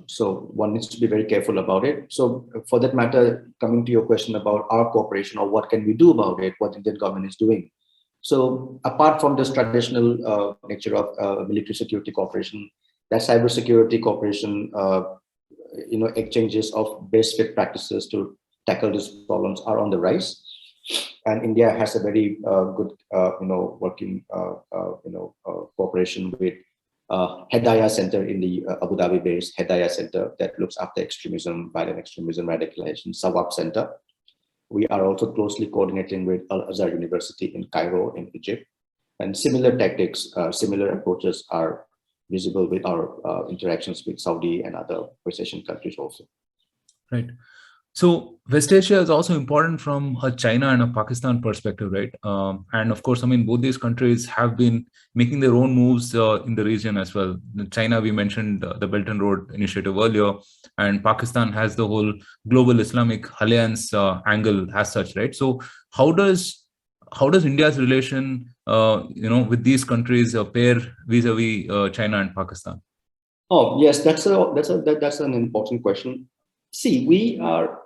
So one needs to be very careful about it. So for that matter, coming to your question about our cooperation or what can we do about it, what the Indian government is doing. So apart from this traditional nature of military security cooperation, that cybersecurity cooperation, exchanges of best fit practices to tackle these problems are on the rise. And India has a very good, working, cooperation with Hedaya Center in the Abu Dhabi-based Hedaya Center that looks after extremism, violent extremism, radicalization, Sawab Center. We are also closely coordinating with Al-Azhar University in Cairo, in Egypt. And similar tactics, similar approaches are visible with our interactions with Saudi and other West Asian countries also. Right. So West Asia is also important from a China and a Pakistan perspective, right? And of course, I mean, both these countries have been making their own moves in the region as well. In China, we mentioned the Belt and Road Initiative earlier, and Pakistan has the whole global Islamic alliance angle as such, right? So how does India's relation, with these countries pair vis-a-vis China and Pakistan? Oh yes, that's an important question. See, we are.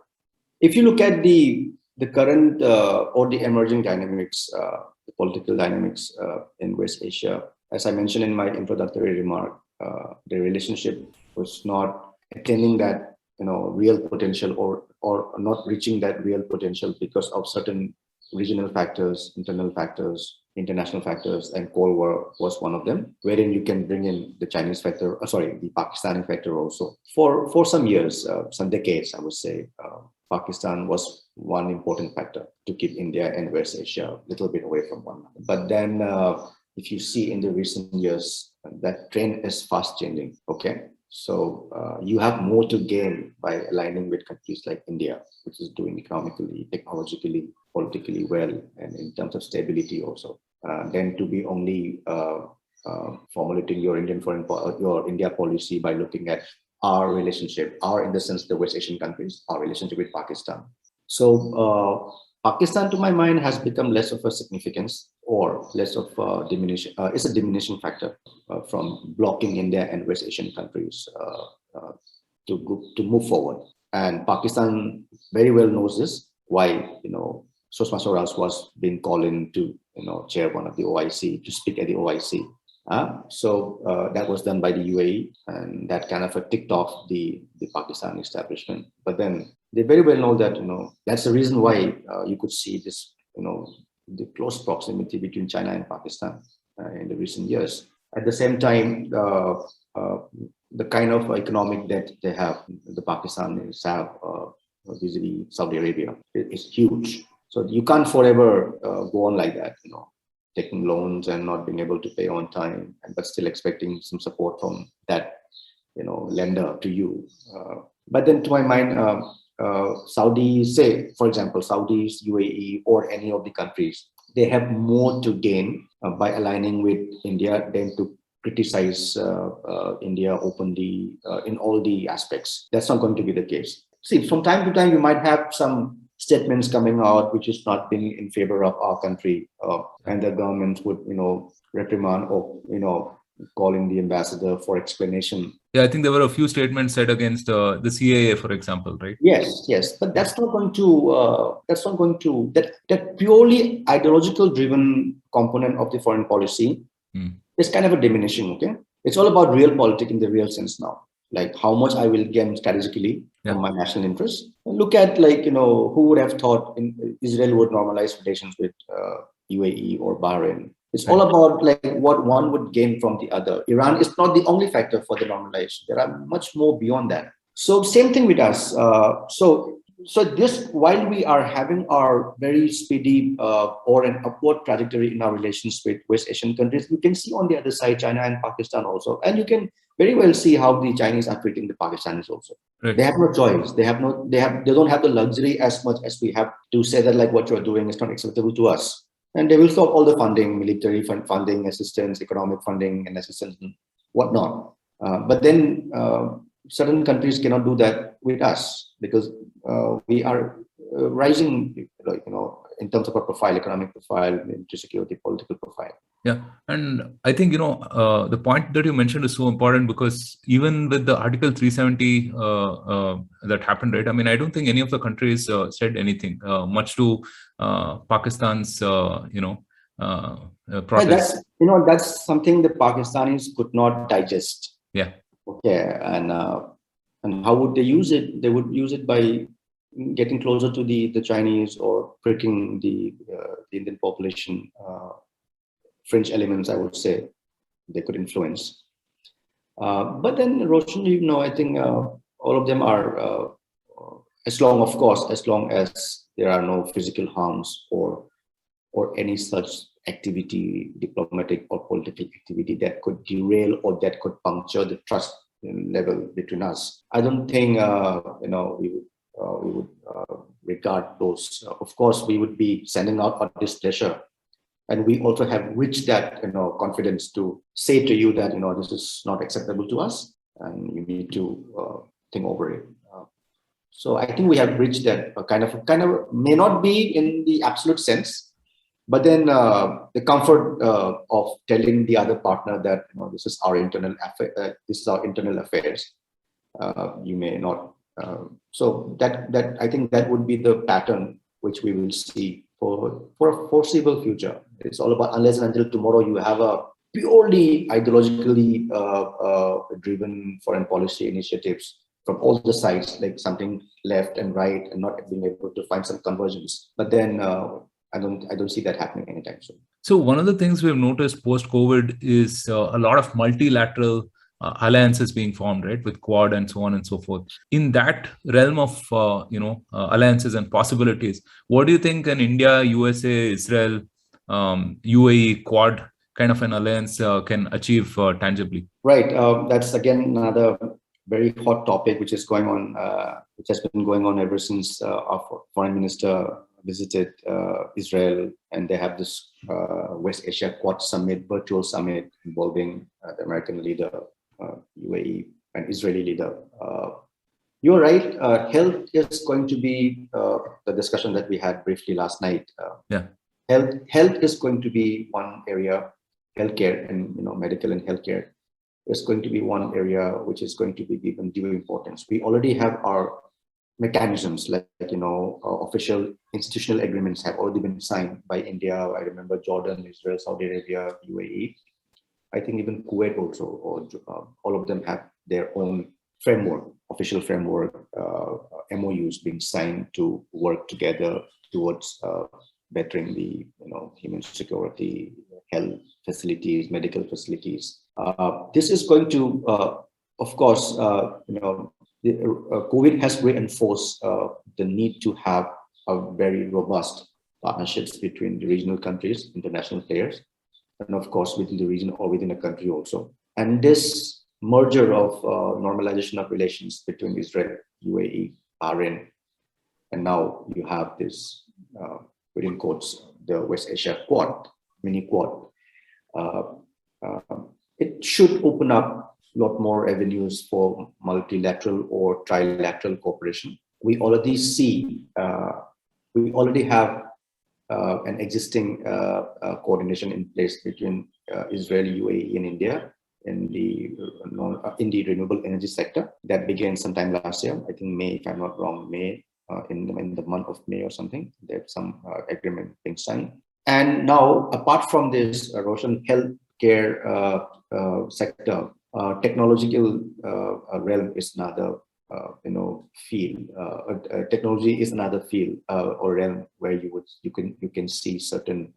If you look at the current or the emerging dynamics, the political dynamics in West Asia, as I mentioned in my introductory remark, the relationship was not attaining that real potential or not reaching that real potential because of certain regional factors, internal factors, international factors, and Cold War was one of them, wherein you can bring in the Chinese factor, the Pakistani factor also. For some years, some decades, I would say, Pakistan was one important factor to keep India and West Asia a little bit away from one another. But then, if you see in the recent years, that trend is fast changing. Okay, so you have more to gain by aligning with countries like India, which is doing economically, technologically, politically well, and in terms of stability also, than to be only formulating your India policy by looking at our relationship, in the sense the West Asian countries, our relationship with Pakistan. So Pakistan, to my mind, has become less of a significance or less of a diminishing. It's a diminishing factor from blocking India and West Asian countries to move forward. And Pakistan very well knows this. Why Sushma Swaraj was being called in to chair one of the OIC, to speak at the OIC. So that was done by the UAE, and that kind of ticked off the Pakistan establishment. But then they very well know that that's the reason why you could see this the close proximity between China and Pakistan in the recent years. At the same time, the kind of economic debt they have, the Pakistanis have vis-a-vis Saudi Arabia, is huge. So you can't forever go on like that, taking loans and not being able to pay on time, but still expecting some support from that, lender to you. But then to my mind, Saudis, say, for example, Saudis, UAE, or any of the countries, they have more to gain by aligning with India than to criticize India openly in all the aspects. That's not going to be the case. See, from time to time, you might have some statements coming out which is not being in favor of our country, and the government would, reprimand or, calling the ambassador for explanation. Yeah, I think there were a few statements said against the CAA, for example, right? Yes, but that's not going to. That purely ideological driven component of the foreign policy is kind of a diminishing. Okay, it's all about real politics in the real sense now. Like how much I will gain strategically from my national interest. Look at who would have thought Israel would normalize relations with UAE or Bahrain. It's all about like what one would gain from the other. Iran is not the only factor for the normalization. There are much more beyond that. So same thing with us. So this, while we are having our very speedy or an upward trajectory in our relations with West Asian countries, you can see on the other side China and Pakistan also, and you can very well see how the Chinese are treating the Pakistanis also. Right. They have no choice. They don't have the luxury as much as we have to say that like what you're doing is not acceptable to us. And they will stop all the funding, military funding, assistance, economic funding, and assistance, and whatnot. But then certain countries cannot do that with us because we are rising, in terms of our profile, economic profile, military security, political profile. Yeah, and I think the point that you mentioned is so important because even with the Article 370 that happened, right? I mean, I don't think any of the countries said anything, much to Pakistan's, protest. That's something the Pakistanis could not digest. Yeah. Okay, and how would they use it? They would use it by getting closer to the Chinese or pricking the Indian population. Fringe elements, I would say, they could influence. But then, Roshan, I think all of them are, as long as there are no physical harms or any such activity, diplomatic or political activity that could derail or that could puncture the trust level between us. I don't think we would regard those. Of course, we would be sending out our displeasure. And we also have reached that, confidence to say to you that, this is not acceptable to us, and you need to think over it. So I think we have reached that kind of may not be in the absolute sense, but then the comfort of telling the other partner that this is our internal affair, this is our internal affairs. You may not. So that I think that would be the pattern which we will see for a foreseeable future. It's all about, unless and until tomorrow you have a purely ideologically driven foreign policy initiatives from all the sides, like something left and right, and not being able to find some convergence. But then I don't see that happening anytime soon. So one of the things we've noticed post-COVID is a lot of multilateral alliances being formed, right, with Quad and so on and so forth. In that realm of alliances and possibilities, what do you think an India, USA, Israel, UAE, Quad kind of an alliance can achieve tangibly? Right. That's again another very hot topic which is going on, which has been going on ever since our foreign minister visited Israel, and they have this West Asia Quad Summit, virtual summit involving the American leader, UAE, and Israeli leader. You're right. Health is going to be the discussion that we had briefly last night. Health is going to be one area. Healthcare and medical and healthcare is going to be one area which is going to be given due importance. We already have our mechanisms, like official institutional agreements have already been signed by India. I remember Jordan, Israel, Saudi Arabia, UAE. I think even Kuwait also, or all of them have their own framework, official framework, MOUs being signed to work together towards bettering the human security, health facilities, medical facilities. This is going to, of course, COVID has reinforced the need to have a very robust partnerships between the regional countries, international players, and of course within the region or within a country also. And this merger of normalization of relations between Israel, UAE, Bahrain, and now you have this, within quotes, the West Asia Quad, mini Quad. It should open up a lot more avenues for multilateral or trilateral cooperation. We already see, we already have an existing coordination in place between Israel, UAE, and India in the renewable energy sector that began sometime last year. I think May, if I'm not wrong, May, in the month of May or something. There's some agreement being signed. And now, apart from this, Roshan, healthcare sector, technological realm is another field. Technology is another field or realm where you can see certain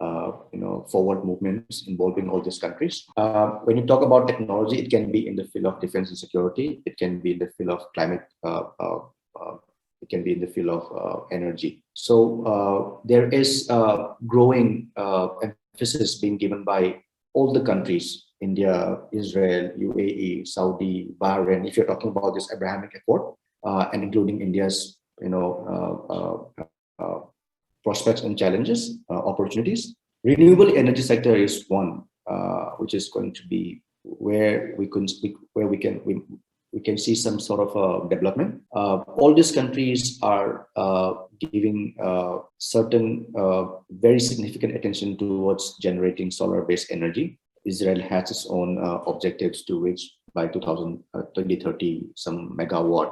forward movements involving all these countries. When you talk about technology, it can be in the field of defense and security. It can be in the field of climate. It can be in the field of energy. So there is growing emphasis being given by all the countries: India, Israel, UAE, Saudi, Bahrain. If you're talking about this Abrahamic Accord, and including India's, prospects and challenges, opportunities. Renewable energy sector is one, which is going to be where we can see some sort of development. All these countries are giving certain very significant attention towards generating solar-based energy. Israel has its own objectives to reach by 2030 some megawatt,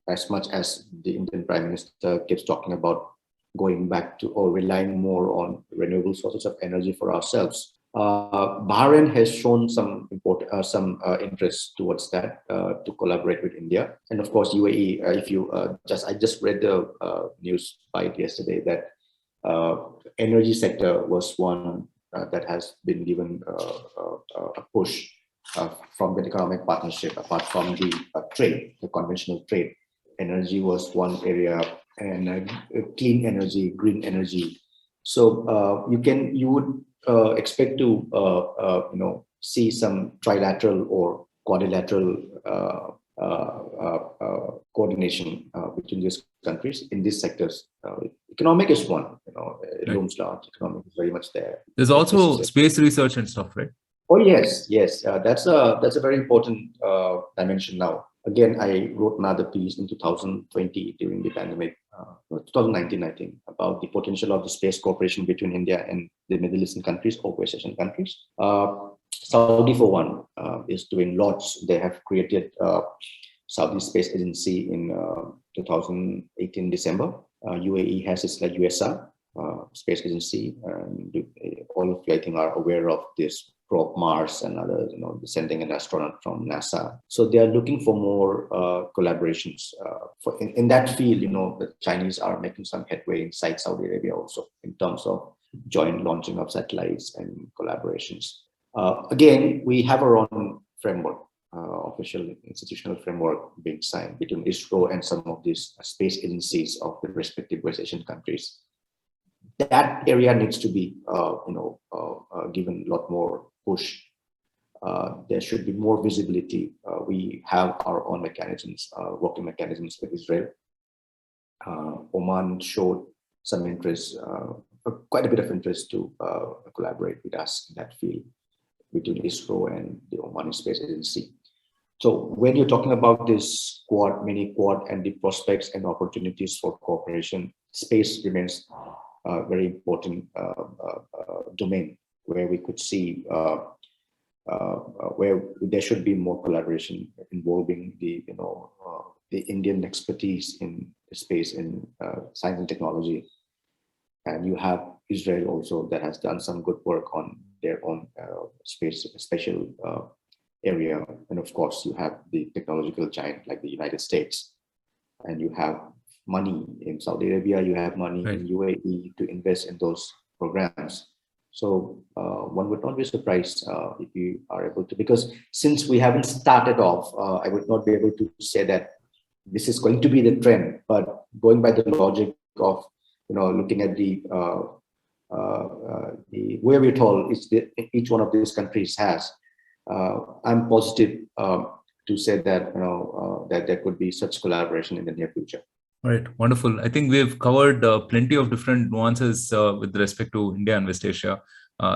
as much as the Indian Prime Minister keeps talking about going back to or relying more on renewable sources of energy for ourselves. Bahrain has shown some interest towards that to collaborate with India, and of course UAE. I just read the news bite yesterday that energy sector was one that has been given a push from the economic partnership. Apart from the trade, the conventional trade, energy was one area, and clean energy, green energy. So you would expect to see some trilateral or quadrilateral coordination between these countries in these sectors. Economic is one, it looms large. Economic is very much there. There's also space research and stuff, right? Oh yes. That's a very important dimension now. Again, I wrote another piece in 2020 during the pandemic, 2019, I think, about the potential of the space cooperation between India and the Middle Eastern countries or West Asian countries. Saudi, for one, is doing lots. They have created Saudi Space Agency in 2018 December. UAE has its USR Space Agency, and all of you, I think, are aware of this probe Mars and others, sending an astronaut from NASA. So they are looking for more collaborations. In that field, the Chinese are making some headway inside Saudi Arabia also in terms of joint launching of satellites and collaborations. Again, we have our own framework, official institutional framework being signed between ISRO and some of these space agencies of the respective West Asian countries. That area needs to be, given a lot more push. There should be more visibility. We have our own mechanisms, working mechanisms with Israel. Oman showed some interest, quite a bit of interest to collaborate with us in that field between ISRO and the Omani Space Agency. So when you're talking about this quad, mini quad, and the prospects and opportunities for cooperation, space remains very important domain where we could see where there should be more collaboration involving the Indian expertise in space in science and technology. And you have Israel also that has done some good work on their own space special area. And of course, you have the technological giant like the United States, and you have money in Saudi Arabia, you have money in UAE to invest in those programs. So one would not be surprised if you are able to, because since we haven't started off, I would not be able to say that this is going to be the trend, but going by the logic of, looking at the wherewithal each one of these countries has, I'm positive to say that that there could be such collaboration in the near future. All right, wonderful. I think we've covered plenty of different nuances with respect to India and West Asia.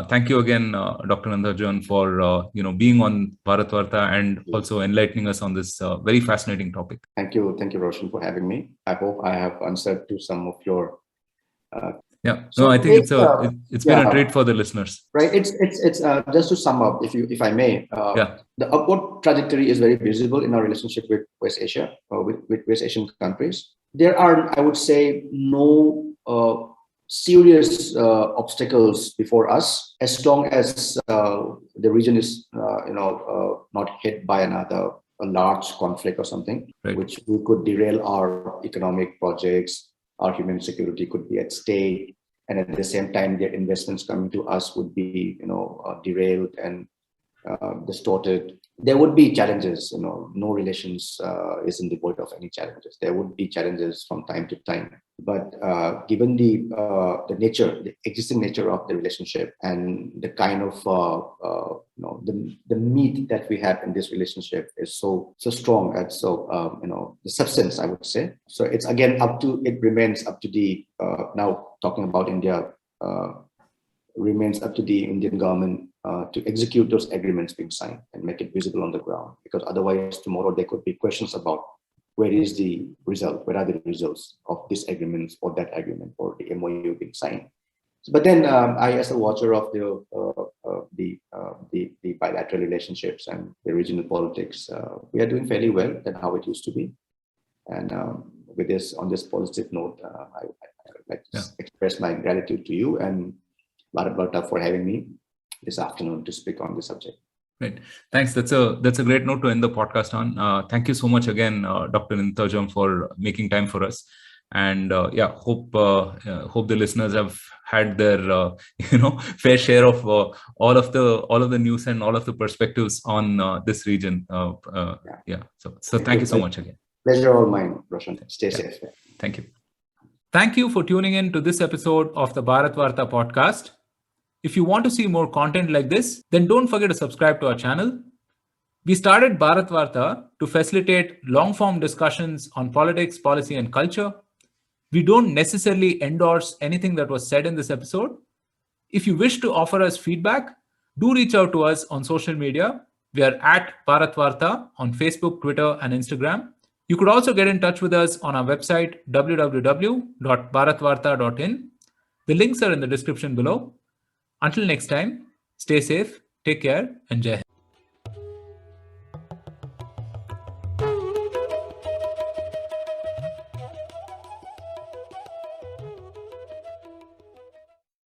Thank you again, Dr. Ningthoujam, for being on Bharatvaarta and also enlightening us on this very fascinating topic. Thank you, Roshan, for having me. I hope I have answered to some of your. I think it's been a treat for the listeners. Right. It's just to sum up, if I may. The upward trajectory is very visible in our relationship with West Asia, with West Asian countries. There are, I would say, no serious obstacles before us, as long as the region is, not hit by a large conflict or something, which could derail our economic projects. Our human security could be at stake, and at the same time, their investments coming to us would be, derailed and distorted. There would be challenges. No relations isn't devoid of any challenges. There would be challenges from time to time. But given the nature, the existing nature of the relationship, and the kind of the meat that we have in this relationship is so strong, and so the substance, I would say. So it's again it remains up to the now talking about India, remains up to the Indian government to execute those agreements being signed and make it visible on the ground. Because otherwise, tomorrow there could be questions about where is the result, where are the results of this agreement or that agreement or the MOU being signed. But then I, as a watcher of the bilateral relationships and the regional politics, we are doing fairly well than how it used to be. And with this, on this positive note, I would like to express my gratitude to you and Bharatvaarta for having me this afternoon to speak on this subject. Right. Thanks. That's a great note to end the podcast on. Thank you so much again, Dr. Ningthoujam, for making time for us. And hope the listeners have had their fair share of all of the news and all of the perspectives on this region. So thank you so much again. Pleasure all mine, Roshan. Stay safe. Thank you. Thank you for tuning in to this episode of the Bharatvaarta podcast. If you want to see more content like this, then don't forget to subscribe to our channel. We started Bharatvaarta to facilitate long-form discussions on politics, policy, and culture. We don't necessarily endorse anything that was said in this episode. If you wish to offer us feedback, do reach out to us on social media. We are at Bharatvaarta on Facebook, Twitter, and Instagram. You could also get in touch with us on our website, www.bharatvaarta.in. The links are in the description below. Until next time, stay safe, take care, and Jai Hind.